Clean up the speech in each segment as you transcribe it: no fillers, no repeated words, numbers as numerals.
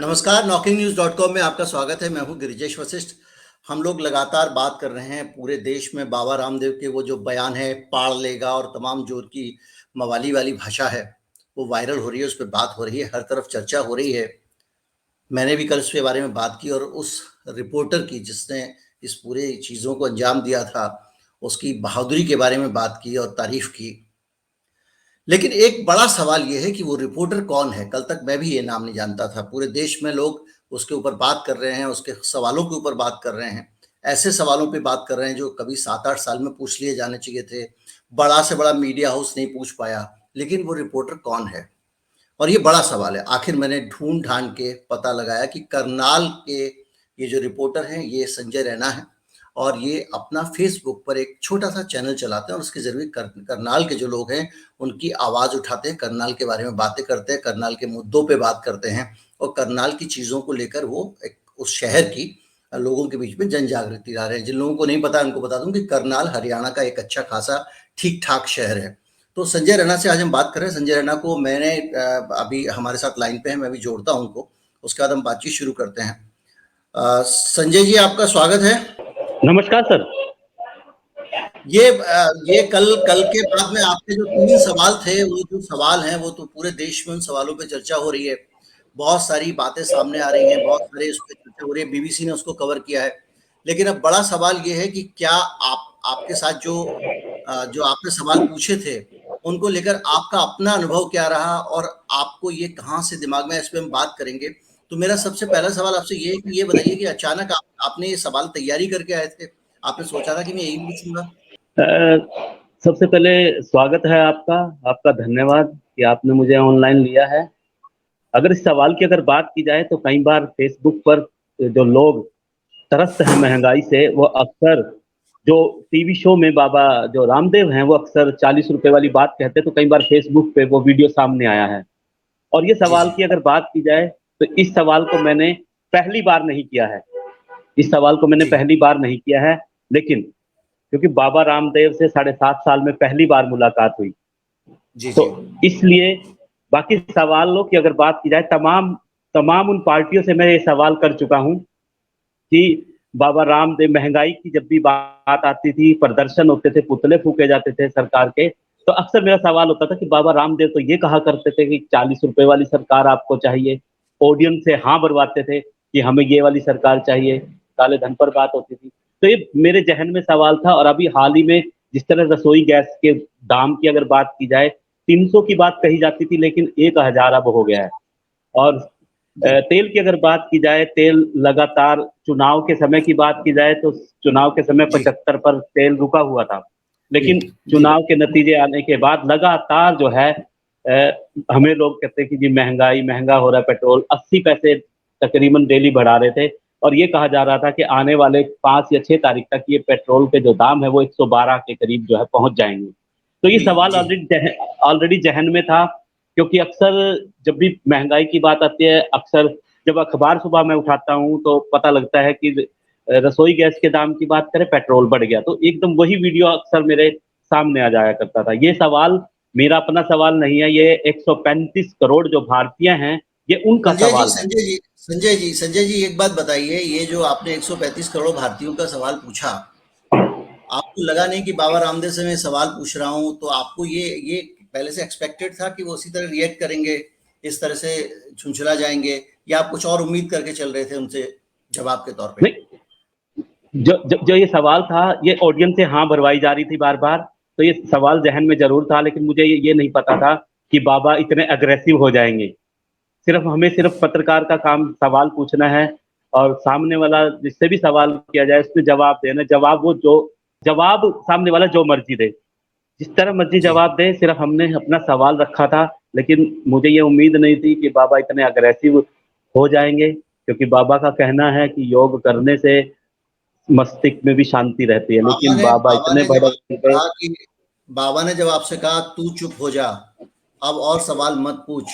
नमस्कार, knocking-news.com में आपका स्वागत है। मैं हूँ गिरिजेश वशिष्ठ। हम लोग लगातार बात कर रहे हैं पूरे देश में बाबा रामदेव के वो जो बयान है, पाड़ लेगा और तमाम जो उनकी मवाली वाली भाषा है, वो वायरल हो रही है, उस पे बात हो रही है, हर तरफ चर्चा हो रही है। मैंने भी कल इसके बारे में बात की और उस रिपोर्टर की जिसने इस पूरे चीज़ों को अंजाम दिया था, उसकी बहादुरी के बारे में बात की और तारीफ़ की। लेकिन एक बड़ा सवाल ये है कि वो रिपोर्टर कौन है? कल तक मैं भी ये नाम नहीं जानता था। पूरे देश में लोग उसके ऊपर बात कर रहे हैं, उसके सवालों के ऊपर बात कर रहे हैं। ऐसे सवालों पे बात कर रहे हैं जो कभी 7-8 साल में पूछ लिए जाने चाहिए थे। बड़ा से बड़ा मीडिया हाउस नहीं पूछ पाया, लेकिन वो रिपोर्टर कौन है? और ये बड़ा सवाल है। आखिर मैंने ढूँढ-ढाँड़ के पता लगाया कि करनाल के ये जो रिपोर्टर हैं, ये संजय रैना हैं और ये अपना फ़ेसबुक पर एक छोटा-सा चैनल चलाते हैं और उसके ज़रिए करनाल के जो लोग हैं, उनकी आवाज़ उठाते हैं, करनाल के बारे में बातें करते हैं, करनाल के मुद्दों पे बात करते हैं और करनाल की चीज़ों को लेकर वो एक उस शहर की लोगों के बीच में जन जागृति ला रहे हैं। जिन लोगों को नहीं पता, उनको बता दूँ कि करनाल हरियाणा का एक अच्छा खासा ठीक-ठाक शहर है। तो संजय रैना से आज हम बात कर रहे हैं। संजय रैना को मैंने अभी हमारे साथ लाइन पे हैं, मैं अभी जोड़ता हूँ उनको, उसके बाद हम बातचीत शुरू करते हैं। संजय जी, आपका स्वागत है। नमस्कार सर। ये कल कल के बाद में आपके जो 3 सवाल थे, वो जो सवाल हैं, वो तो पूरे देश में उन सवालों पे चर्चा हो रही है। बहुत सारी बातें सामने आ रही हैं, बहुत सारे उस पे चर्चा हो रही है, बीबीसी ने उसको कवर किया है। लेकिन अब बड़ा सवाल ये है कि क्या आपके साथ जो आपने सवाल पूछे थे, उनको लेकर आपका अपना अनुभव क्या रहा और आपको ये कहाँ से दिमाग में, इस पे हम बात करेंगे। तो मेरा सबसे पहला सवाल आपसे ये है कि ये बताइए कि अचानक आपने ये सवाल तैयारी करके आए थे? आपने सोचा था कि मैं यही पूछूँगा? सबसे पहले स्वागत है आपका, आपका धन्यवाद कि आपने मुझे ऑनलाइन लिया है। अगर इस सवाल की अगर बात की जाए तो कई बार फ़ेसबुक पर जो लोग त्रस्त हैं महँगाई से, वो अक्सर जो टीवी शो में बाबा जो रामदेव हैं, वो अक्सर ₹40 वाली बात कहते हैं, तो कई बार फ़ेसबुक पे वो वीडियो सामने आया है। और ये जी, सवाल जी। की अगर बात की जाए, तो इस सवाल को मैंने पहली बार नहीं किया है। इस सवाल को मैंने जी। पहली बार नहीं किया है, लेकिन क्योंकि बाबा रामदेव से साढ़े 7 साल में पहली बार मुलाकात हुई। जी, तो जी। इसलिए बाकी सवालों की अगर बात की जाए, तमाम तमाम उन पार्टियों से मैं ये सवाल कर चुका हूँ कि बाबा रामदेव महँगाई की जब भी बात आती थी, प्रदर्शन होते थे, पुतले फूँके जाते थे सरकार के, तो अक्सर मेरा सवाल होता था कि बाबा रामदेव तो ये कहा करते थे कि ₹40 वाली सरकार आपको चाहिए। पोडियम से हाँ भरवाते थे कि हमें ये वाली सरकार चाहिए, काले धन पर बात होती थी। तो ये मेरे ज़हन में सवाल था और अभी हाल ही में जिस तरह रसोई गैस के दाम की अगर बात की जाए, 300 की बात कही जाती थी लेकिन 1000 अब हो गया है। और जी, तेल की अगर बात की जाए, तेल लगातार चुनाव के समय की बात की जाए तो चुनाव के समय जी, 75 पर तेल रुका हुआ था। जी, लेकिन जी, चुनाव के नतीजे आने के बाद लगातार जो है हमें लोग कहते हैं कि जी महँगाई महँगा हो रहा है पेट्रोल, 80 पैसे तकरीबन डेली बढ़ा रहे थे और ये कहा जा रहा था कि आने वाले 5 या 6 तारीख तक ये पेट्रोल के जो दाम है वो 112 के करीब जो है पहुँच जाएँगे। तो ये जी, सवाल जी। ऑलरेडी ज़हन में था क्योंकि अक्सर जब भी महँगाई की बात आती है, अक्सर जब अखबार सुबह मैं उठाता हूँ, तो पता लगता है कि रसोई गैस के दाम की बात करें, पेट्रोल बढ़ गया। तो एकदम वही वीडियो अक्सर मेरे सामने आ जाया करता था। ये सवाल मेरा अपना सवाल नहीं है, ये 135 करोड़ जो भारतीय हैं, ये उनका संजय जी, सवाल है। संजय जी, संजय जी, संजय जी, एक बात बताइए, ये जो आपने 135 करोड़ भारतीयों का सवाल पूछा, आपको लगा नहीं कि बाबा रामदेव से मैं सवाल पूछ रहा हूँ, तो आपको ये पहले से एक्सपेक्टेड था कि वो उसी तरह रिएक्ट करेंगे, इस तरह से झुंझला जाएँगे या आप कुछ और उम्मीद करके चल रहे थे उनसे जवाब के तौर पे? नहीं, जो ये सवाल था, ये ऑडियंस से हाँ भरवाई जा रही थी बार-बार, तो ये सवाल ज़हन में ज़रूर था, लेकिन मुझे ये नहीं पता था कि बाबा इतने अग्रेसिव हो जाएँगे। सिर्फ़ पत्रकार का काम सवाल पूछना है और सामने वाला जिससे भी सवाल किया जाए, उसपे जवाब देना। जवाब सामने वाला जो मर्ज़ी दे। जिस तरह मर्ज़ी जी। जवाब दे, सिर्फ़ हमने अपना सवाल रखा था, लेकिन मुझे ये उम्मीद नहीं थी कि बाबा इतने अग्रेसिव हो जाएँगे, क्योंकि बाबा का कहना है कि योग करने से मस्तिष्क में भी शांति रहती है, बाबा लेकिन ने बाबा बाबा इतने ने जब भड़क आपसे गए। कहा कि बाबा ने जब आपसे कहा तू चुप हो जा, अब और सवाल मत पूछ,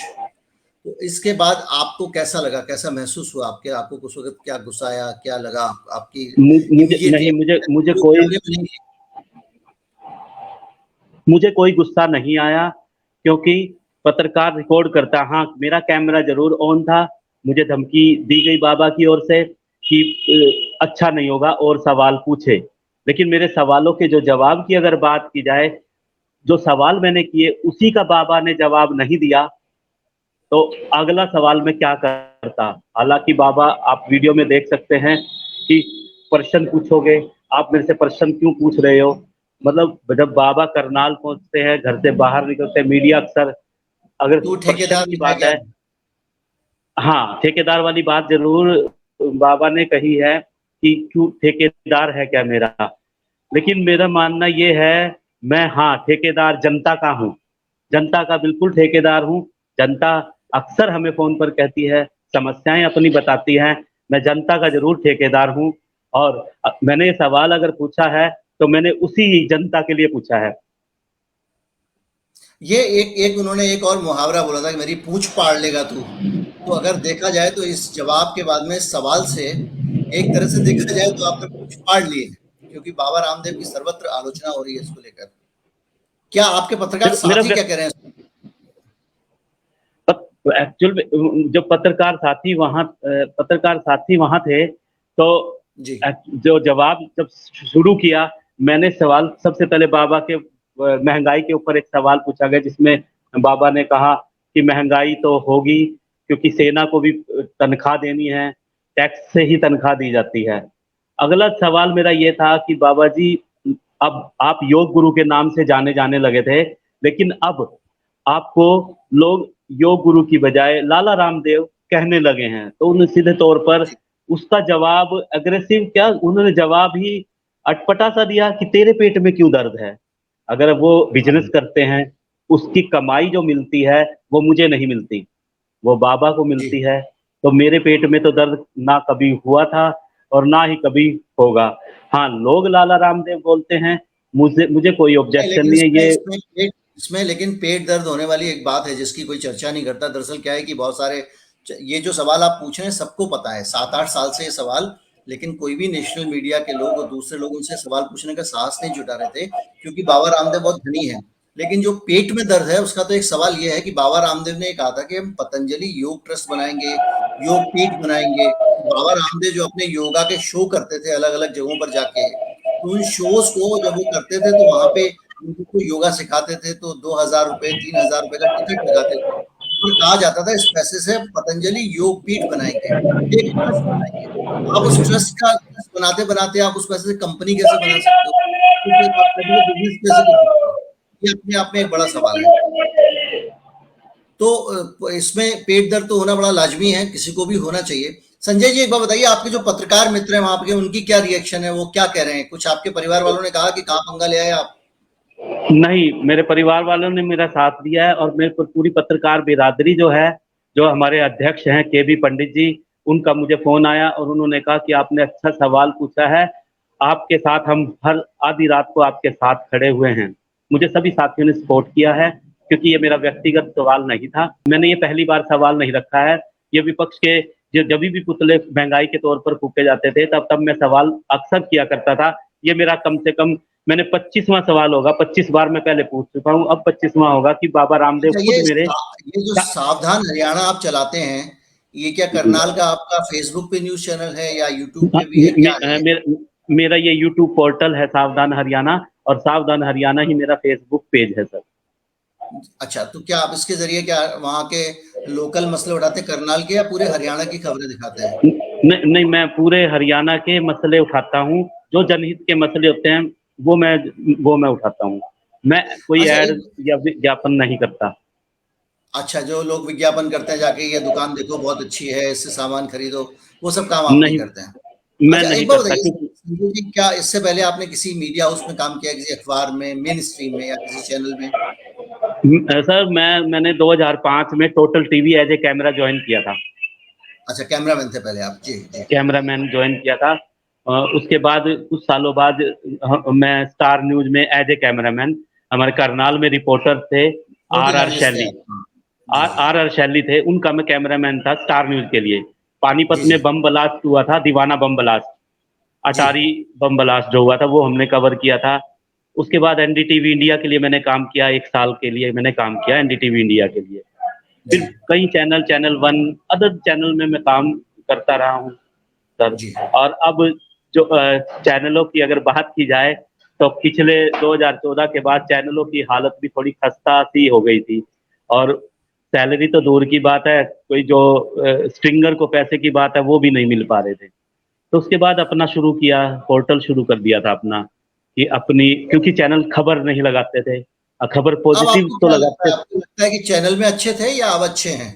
तो इसके बाद आपको कैसा लगा? कैसा महसूस हुआ? आपको उस वक़्त क्या गुस्सा आया? क्या लगा? आपकी मु मुझे इमीडिएट नहीं मुझे रिएक्शन मुझे जो कोई कैमरे में नहीं है? मुझे कोई गुस्सा नहीं आया, क्योंकि पत्रकार रिकॉर्ड करता, हाँ, मेरा कैमरा ज़रूर ऑन था, मुझे धमकी दी गई बाबा की ओर से कि अच्छा नहीं होगा और सवाल पूछे। लेकिन मेरे सवालों के जो जवाब की अगर बात की जाए, जो सवाल मैंने किए उसी का बाबा ने जवाब नहीं दिया, तो अगला सवाल मैं क्या करता? हालाँकि बाबा आप वीडियो में देख सकते हैं कि प्रश्न पूछोगे, आप मेरे से प्रश्न क्यों पूछ रहे हो? मतलब जब बाबा करनाल पहुँचते हैं, घर से बाहर निकलते हैं, मीडिया अक्सर अगर तू प्रश्न ठेकेदार की है बात क्या? है, हाँ, ठेकेदार वाली बात ज़रूर बाबा ने कही है कि क्यों ठेकेदार है क्या मेरा? लेकिन मेरा मानना ये है, मैं हाँ, ठेकेदार जनता का हूँ। जनता का बिल्कुल ठेकेदार हूँ। जनता अक्सर हमें फ़ोन पर कहती है, समस्याएँ अपनी बताती हैं, मैं जनता का ज़रूर ठेकेदार हूँ और मैंने ये सवाल अगर पूछा है, तो मैंने उसी जनता के लिए पूछा है। ये एक एक उन्होंने एक और मुहावरा बोला था कि मेरी पूँछ पाड़ लेगा तू। तो अगर देखा जाए तो इस जवाब के बाद में इस सवाल से एक तरह से देखा जाए तो आपने पूँछ पाड़ ली है, क्योंकि बाबा रामदेव की सर्वत्र आलोचना हो रही है इसको लेकर। क्या आपके पत्रकार देखो मेरा साथी क्या कह रहे हैं? एक्चुअल में जो पत्रकार साथी वहाँ थे, तो जी। जो जवाब जब शुरू किया, मैंने सवाल सबसे पहले बाबा के महँगाई के ऊपर एक सवाल पूछा गया जिसमें बाबा ने कहा कि महँगाई तो होगी क्योंकि सेना को भी तनख्वाह देनी है, टैक्स से ही तनख्वाह दी जाती है। अगला सवाल मेरा ये था कि बाबा जी अब आप योग गुरु के नाम से जाने जाने लगे थे, लेकिन अब आपको लोग योग गुरु की बजाय लाला रामदेव कहने लगे हैं। तो उन्होंने सीधे तौर पर जी। उसका जवाब अग्रेसिव क्या उन्होंने जवाब ही अटपटा-सा दिया कि तेरे पेट में क्यों दर्द है? अगर वो बिज़नेस करते हैं, उसकी कमाई जो मिलती है, वो मुझे नहीं मिलती, वो बाबा को जी। मिलती है। तो मेरे पेट में तो दर्द ना कभी हुआ था और ना ही कभी होगा। हाँ, लोग लाला रामदेव बोलते हैं, मुझे मुझे कोई नहीं, ऑब्जेक्शन लेकिन नहीं है ये इसमें लेकिन पेट दर्द होने वाली एक बात है जिसकी कोई चर्चा नहीं करता। दरअसल क्या है कि बहुत सारे ये जो सवाल आप पूछ रहे हैं सबको पता है, 7-8 साल से ये सवाल, लेकिन कोई भी नेशनल मीडिया के लोग और दूसरे लोग उनसे सवाल पूछने का साहस नहीं जुटा रहे थे, क्योंकि बाबा रामदेव बहुत धनी हैं। लेकिन जो पेट में दर्द है उसका तो एक सवाल ये है कि बाबा रामदेव ने कहा था कि हम पतंजलि योग ट्रस्ट बनाएँगे, योग पीठ बनाएँगे। बाबा रामदेव जो अपने योगा के शो करते थे अलग-अलग जगहों पर जाके, तो उन शोज़ को जब वो करते थे तो वहाँ पे उनको कोई योगा सिखाते थे तो ₹2000 ₹3000 का टिकट लगाते थे और कहा जाता था इस पैसे से पतंजलि योग पीठ बनाएँगे, एक ट्रस्ट बनाएँगे। आप उस ट्रस्ट बनाते-बनाते आप उस पैसे से कंपनी कैसे बना सकते हो? तो फिर आप बिज़नेस कैसे कर सकते हो? ये अपने आप में एक बड़ा सवाल है। तो इसमें पेट दर्द तो होना बड़ा लाज़मी है, किसी को भी होना चाहिए। संजय जी एक बात बताइए, आपके जो पत्रकार मित्र हैं वहाँ पे उनकी क्या रिएक्शन है? वो क्या कह रहे हैं? कुछ आपके परिवार वालों ने कहा कि कहाँ पंगा ले आए आप? नहीं, मेरे परिवार वालों ने मेरा साथ दिया है और मेरे को पूरी पत्रकार बिरादरी जो है, जो हमारे अध्यक्ष हैं केबी पंडित जी, उनका मुझे फ़ोन आया और उन्होंने कहा कि आपने अच्छा सवाल पूछा है, आपके साथ हम हर आधी रात को आपके साथ खड़े हुए हैं। मुझे सभी साथियों ने सपोर्ट किया है, क्योंकि ये मेरा व्यक्तिगत सवाल नहीं था। मैंने ये पहली बार सवाल नहीं रखा है, ये विपक्ष के जभी भी पुतले महँगाई के तौर पर फूँके जाते थे, तब मैं सवाल अक्सर किया करता था। ये मेरा कम से कम मैंने 25वाँ सवाल होगा, 25 बार मैं पहले पूछ चुका हूँ, अब 25वाँ होगा कि बाबा रामदेव अच्छा, खुद मेरे ये जो सा सावधान हरियाणा आप चलाते हैं, ये क्या जी। करनाल का आपका फ़ेसबुक पे न्यूज़ चैनल है या यूट्यूब हाँ, पे भी है, क्या है ये? मेरा ये यूट्यूब पोर्टल है सावधान हरियाणा और सावधान हरियाणा ही मेरा फेसबुक पेज है सर। अच्छा, तो क्या आप इसके ज़रिए क्या वहाँ के लोकल मसले उठाते हैं करनाल के या पूरे हरियाणा की खबरें दिखाते हैं? नहीं, मैं पूरे हरियाणा के मसले उठाता हूँ, जो जनहित के मसले होते हैं, वो मैं उठाता हूँ। मैं कोई अच्छा ऐड एक या विज्ञापन नहीं करता। अच्छा, जो लोग विज्ञापन करते हैं जाके ये दुकान देखो बहुत अच्छी है, इससे सामान खरीदो, वो सब काम आप नहीं नहीं, करते हैं। मैं अच्छा नहीं एक बात करता बताइए क्योंकि संजय जी, क्या इससे पहले आपने किसी मीडिया हाउस में काम किया, किसी अखबार में, मेन स्ट्रीम में या किसी चैनल में? सर मैंने 2005 में total TV as a camera join किया था। अच्छा, कैमरामैन थे पहले आप। जी, जी। कैमरामैन जॉइन किया था। उसके बाद कुछ सालों बाद मैं स्टार न्यूज़ में एज़ ए कैमरामैन हमारे करनाल में रिपोर्टर थे फोटो आर.आर. जर्नलिस्ट थे शैली। आप। हाँ। जी, जी, जी। आर.आर. शैली थे, उनका मैं कैमरामैन था स्टार न्यूज़ के लिए। पानीपत जी, में जी। बम ब्लास्ट हुआ था, दीवाना बम ब्लास्ट, जी। अटारी बम ब्लास्ट जो हुआ था, वो हमने कवर किया था। उसके बाद एनडीटीवी इंडिया के लिए मैंने काम किया, 1 साल के लिए मैंने काम किया एनडीटीवी इंडिया के लिए। फिर कई चैनल, चैनल 1 अदर चैनल में मैं काम करता रहा हूँ सर। जी। और अब जो चैनलों की अगर बात की जाए तो पिछले 2014 के बाद चैनलों की हालत भी थोड़ी खस्ता-सी हो गई थी और सैलरी तो दूर की बात है, कोई जो स्ट्रिंगर को पैसे की बात है वो भी नहीं मिल पा रहे थे। तो उसके बाद अपना शुरू किया, पोर्टल शुरू कर दिया था अपना कि अपनी क्योंकि चैनल खबर नहीं लगाते थे। खबर अब पॉजिटिव आपको तो क्या लगता लगाते है, आपको लगता है कि चैनल में अच्छे थे या अब अच्छे हैं?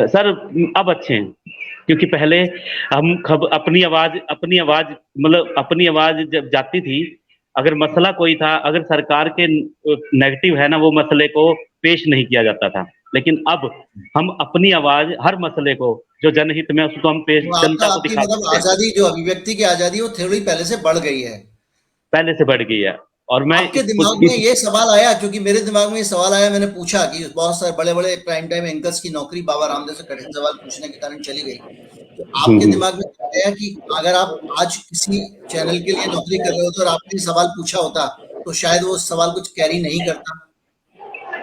सर अब अच्छे हैं, क्योंकि पहले हम खब अपनी आवाज़ मतलब अपनी आवाज़ जब जाती थी, अगर मसला कोई था, अगर सरकार के नेगेटिव है ना वो मसले को पेश नहीं किया जाता था। लेकिन अब हम अपनी आवाज़ हर मसले को जो जनहित में उसको हम पेश तो आपका जनता को आपकी दिखा मतलब सकते हैं। आज़ादी, जो अभिव्यक्ति की आज़ादी, वो थोड़ी पहले से बढ़ गई है। पहले से बढ़ गई है और मैं आपके इसको दिमाग में इस ये सवाल आया, क्योंकि मेरे दिमाग में ये सवाल आया, मैंने पूछा कि बहुत सारे बड़े-बड़े प्राइम टाइम एंकर्स की नौकरी बाबा रामदेव से कठिन सवाल पूछने के कारण चली गई। तो आपके हुँ। दिमाग में आया कि अगर आप आज किसी चैनल के लिए नौकरी कर रहे होते और आपने सवाल पूछा होता, तो शायद वो सवाल कुछ कैरी नहीं करता?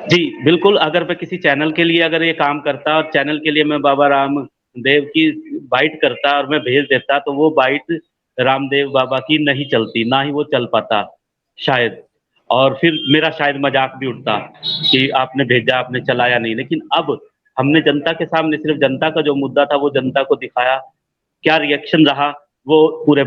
जी, बिल्कुल, अगर मैं किसी चैनल के लिए अगर ये काम करता और चैनल के लिए मैं बाबा रामदेव की बाइट करता और मैं भेज देता, तो वो बाइट रामदेव बाबा की नहीं चलती, ना ही वो चल पाता, शायद। और फिर मेरा शायद मज़ाक भी उड़ता कि आपने भेजा, आपने चलाया नहीं। लेकिन अब हमने जनता के सामने सिर्फ़ जनता का जो मुद्दा था, वो जनता को दिखाया। क्या रिएक्शन रहा, वो पूरा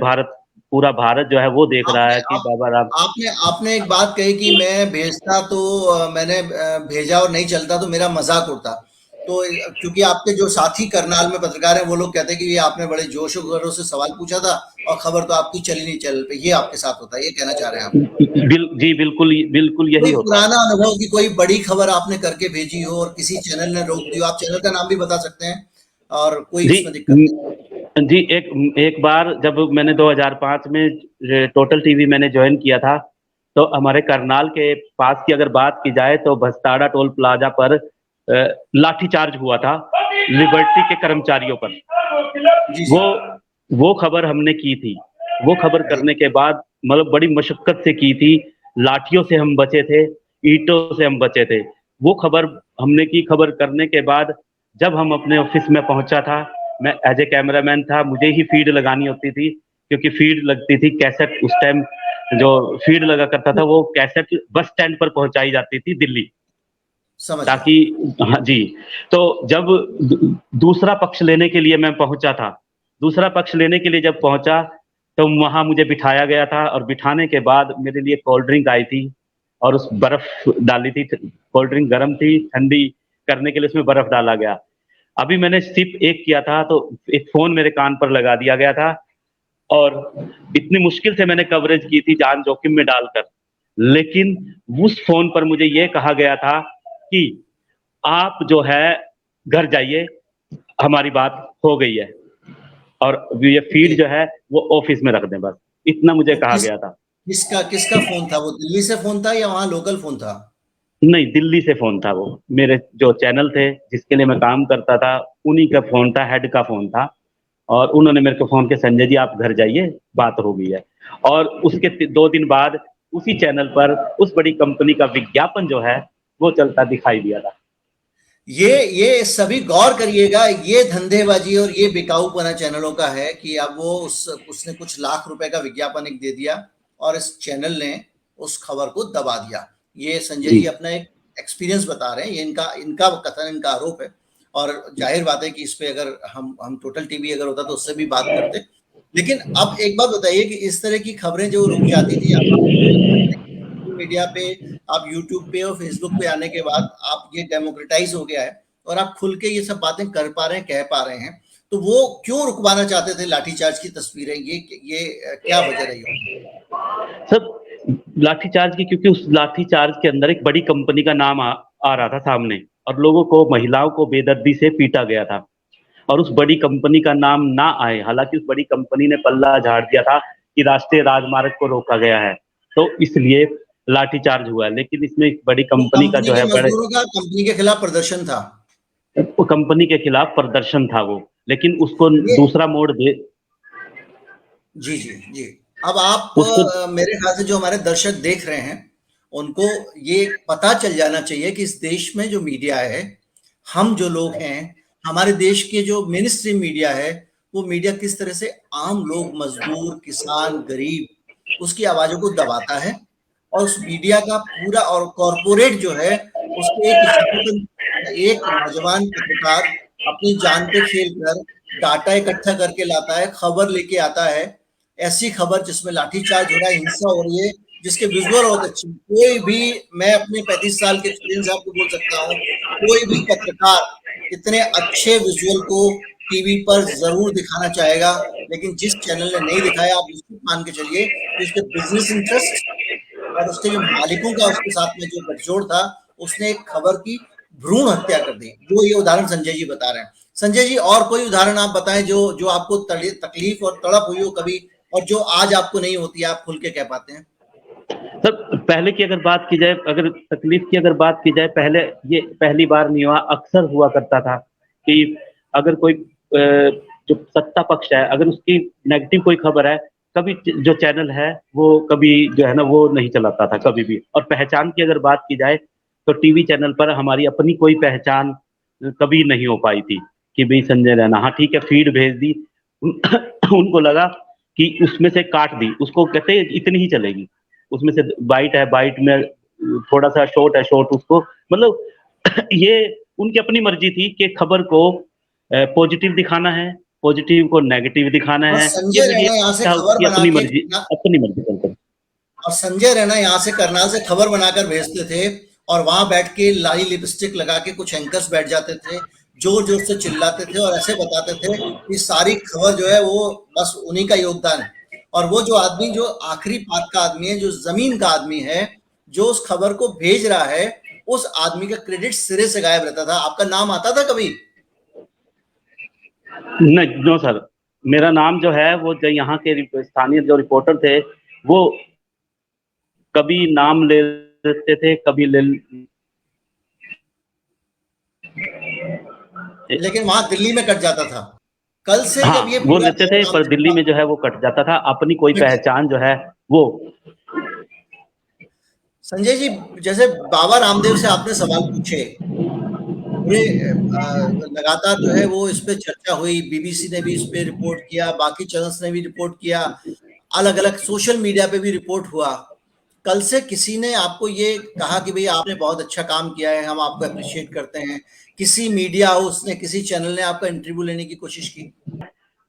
भारत जो है वो देख रहा आपने है कि आप बाबा राम आपने आपने एक बात कही कि मैं भेजता तो मैंने भेजा और नहीं चलता तो मेरा मज़ाक उड़ता। तो क्योंकि आपके जो साथी करनाल में पत्रकार हैं, वो लोग कहते हैं कि ये आपने बड़े जोश-ओ-खरोश से सवाल पूछा था और खबर तो आपकी चली नहीं चैनल पे। ये आपके साथ होता है, ये कहना चाह रहे हैं आप? जी, बिल्कुल यही कोई होता है। पुराना अनुभव कि कोई बड़ी खबर आपने करके भेजी हो और किसी चैनल ने रोक दिया हो, आप चैनल का नाम भी बता सकते हैं और कोई जी, उसमें दिक्कत नहीं। जी, एक एक बार जब मैंने 2005 में टोटल टीवी मैंने जॉइन किया था, तो हमारे करनाल के पास की अगर बात की जाए तो बस्ताड़ा टोल प्लाज़ा पर लाठीचार्ज हुआ था, लिबर्टी के कर्मचारियों पर। जी, वो जी। वो खबर हमने की थी। वो खबर जी। करने के बाद मतलब बड़ी मशक्कत से की थी, लाठियों से हम बचे थे, ईंटों से हम बचे थे। वो खबर हमने की, खबर करने के बाद जब हम अपने ऑफ़िस में पहुँचा था, मैं एज़ ए कैमरामैन था, मुझे ही फ़ीड लगानी होती थी, क्योंकि फ़ीड लगती थी कैसेट उस टाइम जो फ़ीड लगा करता था, वो कैसेट बस स्टैंड पर पहुँचाई जाती थी दिल्ली। समझ गया। ताकि हाँ जी, तो जब दूसरा पक्ष लेने के लिए मैं पहुँचा था, दूसरा पक्ष लेने के लिए जब पहुँचा, तो वहाँ मुझे बिठाया गया था और बिठाने के बाद मेरे लिए कोल्ड ड्रिंक आई थी और उस बर्फ़ डाली थी, कोल्ड ड्रिंक गरम थी, ठंडी करने के लिए उसमें बर्फ़ डाला गया। अभी मैंने सिप एक किया था, तो एक फ़ोन मेरे कान पर लगा दिया गया था और इतनी मुश्किल से मैंने कवरेज की थी जान जोखिम में डालकर। लेकिन उस फ़ोन पर मुझे ये कहा गया था कि आप जो है घर जाइए, हमारी बात हो गई है और ये ओके। फ़ीड जो है वो ऑफ़िस में रख दें बस, इतना मुझे तो कहा गया था। किसका किसका फ़ोन था वो? दिल्ली से फ़ोन था या वहाँ लोकल फ़ोन था? नहीं, दिल्ली से फ़ोन था वो। मेरे जो चैनल थे, जिसके लिए मैं काम करता था, उन्हीं का फ़ोन था, हेड का फ़ोन था और उन्होंने मेरे को फ़ोन किया, "संजय जी आप घर जाइए, बात हो गई है।" और उसके 2 दिन बाद उसी चैनल पर उस बड़ी कंपनी का विज्ञापन जो है, वो चलता दिखाई दिया था। ये सभी गौर करिएगा, ये धंधेबाज़ी और ये बिकाऊपना चैनलों का है कि अब वो उसने कुछ लाख रुपए का विज्ञापन एक दे दिया और इस चैनल ने उस खबर को दबा दिया। ये संजय जी। जी अपना एक एक्सपीरियंस बता रहे हैं, ये इनका इनका कथन, इनका आरोप है और ज़ाहिर बात है कि इस पे अगर हम टोटल टीवी अगर होता तो उससे भी बात करते। लेकिन अब एक बात बताइए कि इस तरह की खबरें जो रुक जाती थी, अब आपको सोशल मीडिया पे, आप यूट्यूब पे और फेसबुक पे आने के बाद आप ये डेमोक्रेटाइज हो गया है और आप खुल के ये सब बातें कर पा रहे हैं, कह पा रहे हैं, तो वो क्यों रुकवाना चाहते थे लाठीचार्ज की तस्वीरें? ये क्या वजह रही हो? सर लाठीचार्ज की क्योंकि उस लाठीचार्ज के अंदर एक बड़ी कंपनी का नाम आ रहा था सामने और लोगों को महिलाओं को बेदर्दी से पीटा गया था और उस बड़ी कंपनी का नाम ना आए, हालाँकि उस बड़ी कंपनी ने पल्ला झाड़ दिया था कि राष्ट्रीय राजमार्ग को रोका गया है, तो इसलिए लाठीचार्ज हुआ है। लेकिन इसमें एक बड़ी वो कंपनी का कंपनी जो के है बड़े मजदूरों का कंपनी के खिलाफ प्रदर्शन था। कंपनी के खिलाफ प्रदर्शन था वो, लेकिन उसको ये दूसरा मोड़ दे जी, जी, जी। अब आप उसको मेरे ख्याल से जो हमारे दर्शक देख रहे हैं, उनको ये पता चल जाना चाहिए कि इस देश में जो मीडिया है, हम जो लोग हैं, हमारे देश के जो मेन स्ट्रीम मीडिया है, वो मीडिया किस तरह से आम लोग, मजदूर, किसान, गरीब, उसकी आवाजों को दबाता है और उस मीडिया का पूरा और कॉरपोरेट जो है, उसको एक एक नौजवान पत्रकार अपनी जान पे खेल कर डाटा इकट्ठा करके लाता है, खबर लेके आता है, ऐसी खबर जिसमें लाठीचार्ज हो रहा है, हिंसा हो रही है, जिसके विजुअल बहुत अच्छे। कोई भी, मैं अपने 35 साल के एक्सपीरियंस से आपको बोल सकता हूँ, कोई भी पत्रकार इतने अच्छे विजुअल को टीवी पर जरूर दिखाना चाहेगा, लेकिन जिस चैनल ने नहीं दिखाया, आप उसको मान के चलिए कि उसके बिजनेस इंटरेस्ट और उसके जो मालिकों का उसके साथ में जो गठजोड़ था, उसने एक खबर की भ्रूण हत्या कर दी। वो ये उदाहरण संजय जी बता रहे हैं। संजय जी, और कोई उदाहरण आप बताएं जो जो आपको तकलीफ और तड़प हुई हो कभी, और जो आज आपको नहीं होती, आप खुल के कह पाते हैं? सर, पहले की अगर बात की जाए, अगर तकलीफ की अगर बात की जाए, पहले ये पहली बार नहीं हुआ, अक्सर हुआ करता था कि अगर कोई जो सत्ता पक्ष है, अगर उसकी नेगेटिव कोई खबर है, कभी जो चैनल है वो कभी जो है ना वो नहीं चलाता था कभी भी। और पहचान की अगर बात की जाए तो टीवी चैनल पर हमारी अपनी कोई पहचान कभी नहीं हो पाई थी कि भाई संजय रैना, हाँ ठीक है, फीड भेज दी। उनको लगा कि उसमें से काट दी, उसको कहते हैं इतनी ही चलेगी, उसमें से बाइट है, बाइट में थोड़ा सा शॉर्ट है, शॉर्ट उसको, मतलब ये उनकी अपनी मर्जी थी कि खबर को पॉजिटिव दिखाना है, पॉजिटिव को नेगेटिव दिखाना और है। ये संजय रैना यहाँ से मीडिया खबर उसकी बना अपनी के, मर्जी, अपनी मर्जी चलती है। और संजय रैना यहाँ से करनाल से खबर बनाकर भेजते थे, और वहां बैठ के लाली लिपस्टिक लगा के कुछ एंकर्स बैठ जाते थे, जोर जोर से चिल्लाते थे और ऐसे बताते थे कि सारी खबर जो है वो बस उन्हीं का योगदान है। और वो जो आदमी, जो आखिरी पात का आदमी है, जो जमीन का आदमी है, जो उस खबर को भेज रहा है, उस आदमी का क्रेडिट सिरे से गायब रहता था। आपका नाम आता था कभी? नहीं, नो सर, मेरा नाम जो है वो जो यहाँ के स्थानीय जो रिपोर्टर थे वो कभी नाम ले लेते थे, कभी ले। लेकिन वहां दिल्ली में कट जाता था। कल से हाँ, जब ये वो पूरा लेते थे काम पर दिल्ली चला, में जो है वो कट जाता था, अपनी कोई पहचान जो है वो। संजय जी, जैसे बाबा रामदेव से आपने सवाल पूछे, पूरे लगातार जो है वो इस पे चर्चा हुई, बीबीसी ने भी इस पे रिपोर्ट किया, बाकी चैनल्स ने भी रिपोर्ट किया, अलग अलग सोशल मीडिया पे भी रिपोर्ट हुआ। कल से किसी ने आपको ये कहा कि भाई आपने बहुत अच्छा काम किया है, हम आपको अप्रिशिएट करते हैं? किसी मीडिया हाउस ने, किसी चैनल ने आपका इंटरव्यू लेने की कोशिश की?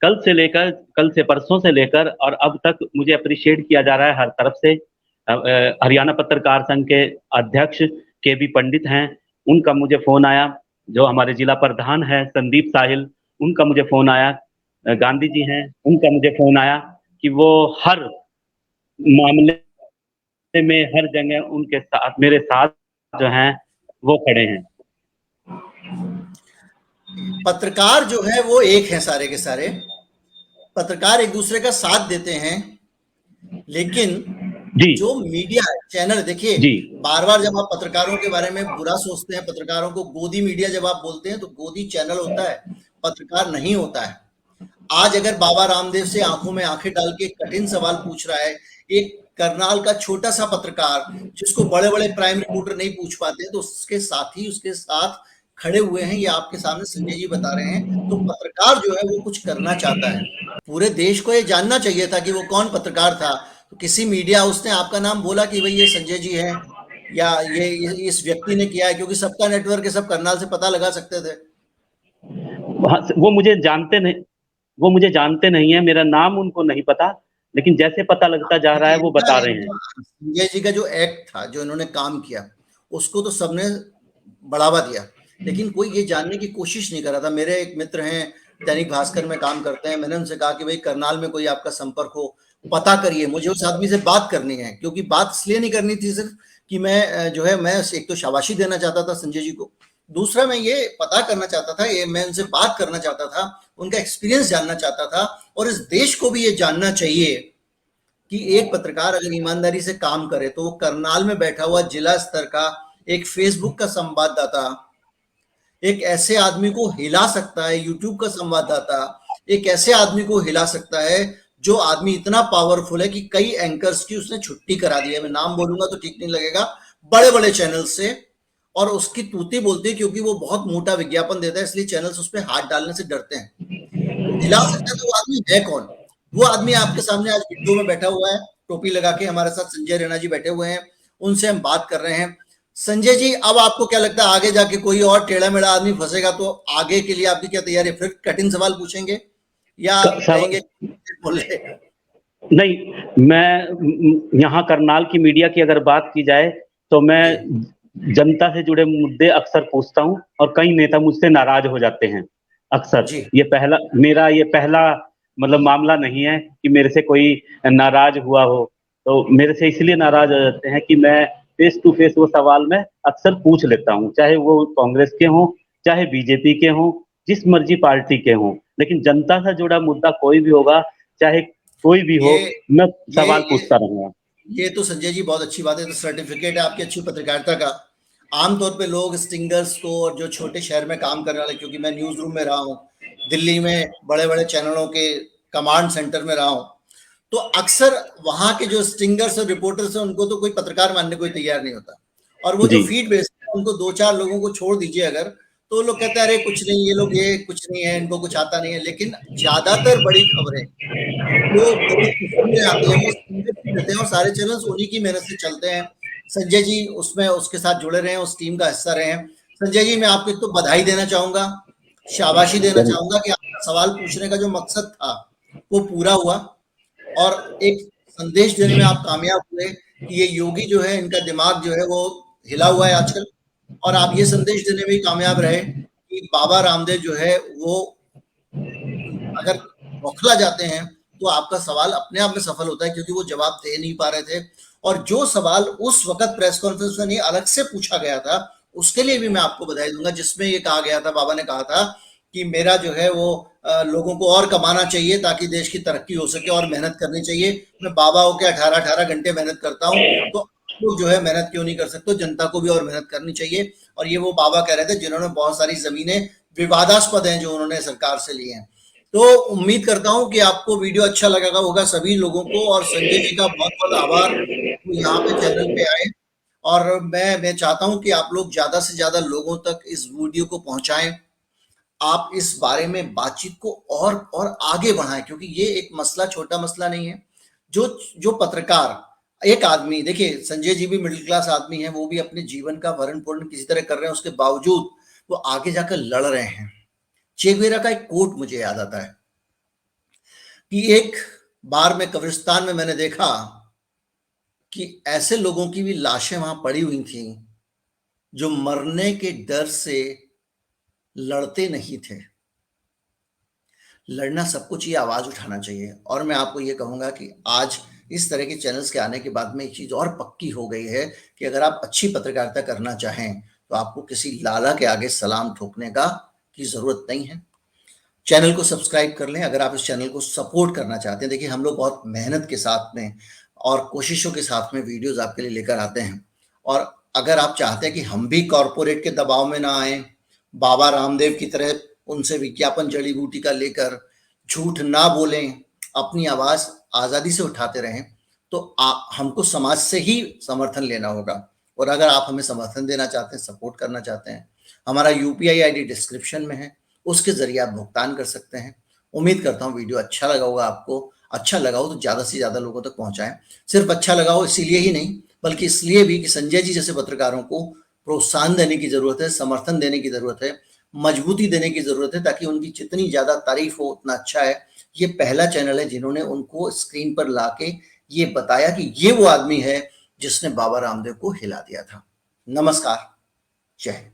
कल से लेकर, कल से परसों से लेकर और अब तक मुझे अप्रिशिएट किया जा रहा है हर तरफ से। हरियाणा पत्रकार संघ के अध्यक्ष के बी पंडित हैं, उनका मुझे फोन आया। जो हमारे जिला प्रधान है संदीप साहिल, उनका मुझे फोन आया। गांधी जी हैं, उनका मुझे फोन आया कि वो हर मामले में, हर जगह उनके साथ, मेरे साथ जो हैं वो खड़े हैं। पत्रकार जो है वो एक है, सारे के सारे पत्रकार एक दूसरे का साथ देते हैं, लेकिन जी जो मीडिया चैनल, देखिए, जी। बार बार जब आप पत्रकारों के बारे में बुरा सोचते हैं, पत्रकारों को गोदी मीडिया जब आप बोलते हैं, तो गोदी चैनल होता है, पत्रकार नहीं होता है। आज अगर बाबा रामदेव से आंखों में आंखें डाल के कठिन सवाल पूछ रहा है एक करनाल का छोटा सा पत्रकार, जिसको बड़े बड़े प्राइम रिपोर्टर नहीं पूछ पाते, तो उसके साथ ही उसके साथ खड़े हुए हैं, ये आपके सामने संजय जी बता रहे हैं। तो पत्रकार जो है वो कुछ करना चाहता है। पूरे देश को ये जानना चाहिए था कि वो कौन पत्रकार था। तो किसी मीडिया हाउस ने आपका नाम बोला कि भाई ये संजय जी हैं, या ये इस व्यक्ति ने किया है, क्योंकि सबका नेटवर्क है, सब करनाल से पता लगा सकते थे। वो मुझे जानते नहीं, वो मुझे जानते नहीं है, मेरा नाम उनको नहीं पता, लेकिन जैसे पता लगता जा रहा है वो इनका बता रहे हैं। इनका संजय जी का जो एक्ट था, जो इन्होंने काम किया, उसको तो सबने बढ़ावा दिया, लेकिन कोई ये जानने की कोशिश नहीं कर रहा था। मेरे एक मित्र हैं, दैनिक भास्कर में काम करते हैं, मैंने उनसे कहा कि भाई करनाल में कोई आपका संपर्क हो, पता करिए, मुझे उस आदमी से बात करनी है। क्योंकि बात इसलिए नहीं करनी थी सिर्फ कि मैं जो है, मैं एक तो शाबाशी देना चाहता था संजय जी को, दूसरा मैं ये पता करना चाहता था, ये मैं उनसे बात करना चाहता था, उनका एक्सपीरियंस जानना चाहता था। और इस देश को भी ये जानना चाहिए कि एक पत्रकार अगर ईमानदारी से काम करे, तो वो करनाल में बैठा हुआ जिला स्तर का एक फेसबुक का संवाददाता एक ऐसे आदमी को हिला सकता है, यूट्यूब का संवाददाता एक ऐसे आदमी को हिला सकता है, जो आदमी इतना पावरफुल है कि कई एंकर्स की उसने छुट्टी करा दी है। मैं नाम बोलूंगा तो ठीक नहीं लगेगा, बड़े बड़े चैनल से और उसकी तूती बोलती है क्योंकि वो बहुत मोटा विज्ञापन देता है, इसलिए चैनल्स उस पर हाथ डालने से डरते हैं। तो हिला सकता है तो वो आदमी है कौन? वो आदमी आपके सामने आज वीडियो में बैठा हुआ है, टोपी लगा के। हमारे साथ संजय रैना जी बैठे हुए हैं, उनसे हम बात कर रहे हैं। संजय जी, अब आपको क्या लगता है आगे जाके कोई और टेढ़ा मेढ़ा आदमी फंसेगा तो आगे के लिए आपकी क्या तैयारी है? फिर कठिन सवाल पूछेंगे या कहेंगे बोले? नहीं, मैं यहाँ करनाल की मीडिया की अगर बात की जाए तो मैं जनता से जुड़े मुद्दे अक्सर पूछता हूँ और कई नेता मुझसे नाराज हो जाते हैं अक्सर। जी। मेरा ये पहला मतलब मामला नहीं है कि मेरे से कोई नाराज हुआ हो। तो मेरे से इसलिए नाराज हो जाते हैं कि मैं फेस टू फेस वो सवाल मैं अक्सर पूछ लेता हूँ, चाहे वो कांग्रेस के हों, चाहे बीजेपी के हों, जिस मर्जी पार्टी के हों, लेकिन जनता से जुड़ा मुद्दा कोई भी होगा, चाहे कोई भी हो, ये मैं ये सवाल ये पूछता रहूंगा। ये तो संजय जी बहुत अच्छी बात है, तो सर्टिफिकेट है आपकी अच्छी पत्रकारिता का। आमतौर पे लोग स्टिंगर्स को और जो छोटे शहर में काम करने वाले, क्योंकि मैं न्यूज रूम में रहा हूँ, दिल्ली में बड़े बड़े चैनलों के कमांड सेंटर में रहा हूँ, तो अक्सर वहां के जो स्टिंगर्स और रिपोर्टर्स हैं उनको तो कोई पत्रकार मानने को तैयार नहीं होता। और वो जो जी। फीड बेचते हैं उनको दो चार लोगों को छोड़ दीजिए अगर, तो लोग कहते हैं अरे कुछ नहीं, ये लोग ये कुछ नहीं है, इनको कुछ आता नहीं है। लेकिन ज्यादातर बड़ी खबरें जो बड़ी तस्वीरें आती हैं वो स्टिंगर की देते हैं और सारे चैनल्स उन्हीं की मेहनत से चलते हैं। संजय जी उसमें उसके साथ जुड़े रहे हैं, उस टीम का हिस्सा रहे हैं। संजय जी, मैं आपको एक तो बधाई देना चाहूंगा, शाबाशी देना चाहूंगा कि आपका सवाल पूछने का जो मकसद था वो पूरा हुआ और एक संदेश देने में आप कामयाब हुए कि ये योगी जो है इनका दिमाग जो है वो हिला हुआ है आजकल, और आप ये संदेश देने में कामयाब रहे कि बाबा रामदेव जो है वो अगर बौखला जाते हैं तो आपका सवाल अपने आप में सफल होता है, क्योंकि वो जवाब दे नहीं पा रहे थे। और जो सवाल उस वक्त प्रेस कॉन्फ्रेंस में नहीं अलग से पूछा गया था उसके लिए भी मैं आपको बधाई दूंगा, जिसमें ये कहा गया था, बाबा ने कहा था कि मेरा जो है वो लोगों को और कमाना चाहिए ताकि देश की तरक्की हो सके और मेहनत करनी चाहिए। मैं बाबा होकर 18-18 घंटे मेहनत करता हूँ, तो लोग जो है मेहनत क्यों नहीं कर सकते? जनता को भी और मेहनत करनी चाहिए। और ये वो बाबा कह रहे थे जिन्होंने बहुत सारी जमीनें विवादास्पद हैं जो उन्होंने सरकार से ली हैं। तो उम्मीद करता हूं कि आपको वीडियो अच्छा लगा होगा सभी लोगों को, और संजय जी का बहुत बहुत आभार वो यहाँ पे चैनल पे आए। और मैं चाहता हूं कि आप लोग ज्यादा से ज्यादा लोगों तक इस वीडियो को पहुंचाएं, आप इस बारे में बातचीत को और आगे बढ़ाएं, क्योंकि ये एक मसला छोटा मसला नहीं है। जो जो पत्रकार एक आदमी, देखिए संजय जी भी मिडिल क्लास आदमी है, वो भी अपने जीवन का भरण पोषण किसी तरह कर रहे हैं, उसके बावजूद वो आगे जाकर लड़ रहे हैं। चे गुवेरा का एक कोट मुझे याद आता है कि एक बार में कब्रिस्तान में मैंने देखा कि ऐसे लोगों की भी लाशें वहां पड़ी हुई थी जो मरने के डर से लड़ते नहीं थे। लड़ना सब कुछ, ये आवाज उठाना चाहिए। और मैं आपको ये कहूंगा कि आज इस तरह के चैनल्स के आने के बाद में एक चीज और पक्की हो गई है कि अगर आप अच्छी पत्रकारिता करना चाहें तो आपको किसी लाला के आगे सलाम ठोकने का की जरूरत नहीं है। चैनल को सब्सक्राइब कर लें अगर आप इस चैनल को सपोर्ट करना चाहते हैं। देखिए हम लोग बहुत मेहनत के साथ में और कोशिशों के साथ में वीडियोस आपके लिए लेकर आते हैं। और अगर आप चाहते हैं कि हम भी कॉरपोरेट के दबाव में ना आए, बाबा रामदेव की तरह उनसे विज्ञापन जड़ी बूटी का लेकर झूठ ना बोलें, अपनी आवाज आजादी से उठाते रहें, तो हमको समाज से ही समर्थन लेना होगा। और अगर आप हमें समर्थन देना चाहते हैं, सपोर्ट करना चाहते हैं, हमारा यूपीआई आईडी डिस्क्रिप्शन में है, उसके जरिए आप भुगतान कर सकते हैं। उम्मीद करता हूँ वीडियो अच्छा लगा होगा आपको। अच्छा लगा हो तो ज्यादा से ज्यादा लोगों तक पहुंचाएं। सिर्फ अच्छा लगा हो इसीलिए ही नहीं, बल्कि इसलिए भी कि संजय जी जैसे पत्रकारों को प्रोत्साहन देने की जरूरत है, समर्थन देने की जरूरत है, मजबूती देने की जरूरत है, ताकि उनकी जितनी ज्यादा तारीफ हो उतना अच्छा है। ये पहला चैनल है जिन्होंने उनको स्क्रीन पर लाके ये बताया कि ये वो आदमी है जिसने बाबा रामदेव को हिला दिया था। नमस्कार, जय हिंद।